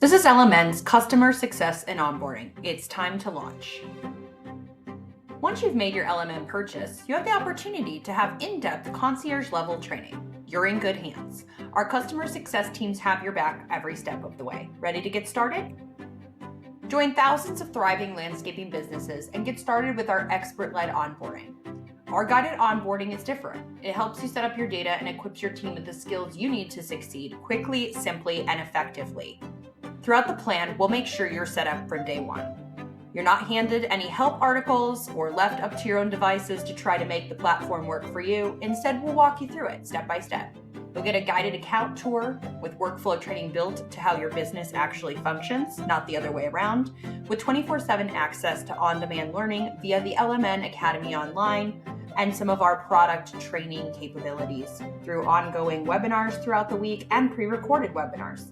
This is LMN's Customer Success and Onboarding. It's time to launch. Once you've made your LMN purchase, you have the opportunity to have in-depth concierge-level training. You're in good hands. Our customer success teams have your back every step of the way. Ready to get started? Join thousands of thriving landscaping businesses and get started with our expert-led onboarding. Our guided onboarding is different. It helps you set up your data and equips your team with the skills you need to succeed quickly, simply, and effectively. Throughout the plan, we'll make sure you're set up from day one. You're not handed any help articles or left up to your own devices to try to make the platform work for you. Instead, we'll walk you through it step by step. You'll get a guided account tour with workflow training built to how your business actually functions, not the other way around, with 24/7 access to on-demand learning via the LMN Academy online and some of our product training capabilities through ongoing webinars throughout the week and pre-recorded webinars.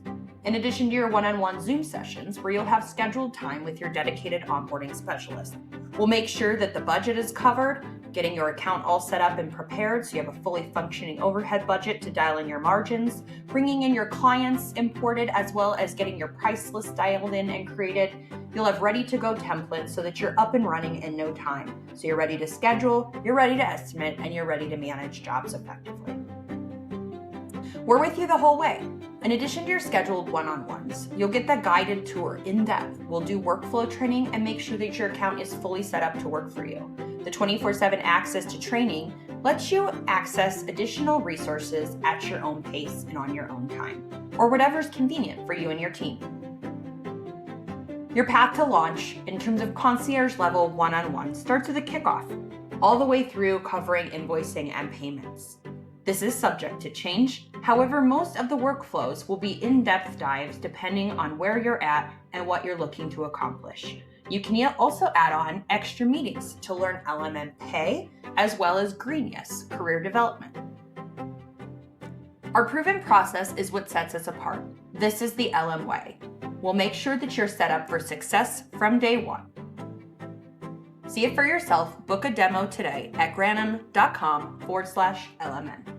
In addition to your one-on-one Zoom sessions where you'll have scheduled time with your dedicated onboarding specialist. We'll make sure that the budget is covered, getting your account all set up and prepared so you have a fully functioning overhead budget to dial in your margins, bringing in your clients imported, as well as getting your price list dialed in and created. You'll have ready-to-go templates so that you're up and running in no time. So you're ready to schedule, you're ready to estimate, and you're ready to manage jobs effectively. We're with you the whole way. In addition to your scheduled one-on-ones, you'll get the guided tour in depth. We'll do workflow training and make sure that your account is fully set up to work for you. The 24/7 access to training lets you access additional resources at your own pace and on your own time, or whatever's convenient for you and your team. Your path to launch in terms of concierge level one-on-one starts with a kickoff, all the way through covering invoicing and payments. This is subject to change. However, most of the workflows will be in-depth dives depending on where you're at and what you're looking to accomplish. You can also add on extra meetings to learn LMN Pay as well as Green Yes, career development. Our proven process is what sets us apart. This is the LM way. We'll make sure that you're set up for success from day one. See it for yourself. Book a demo today at granum.com/LMN.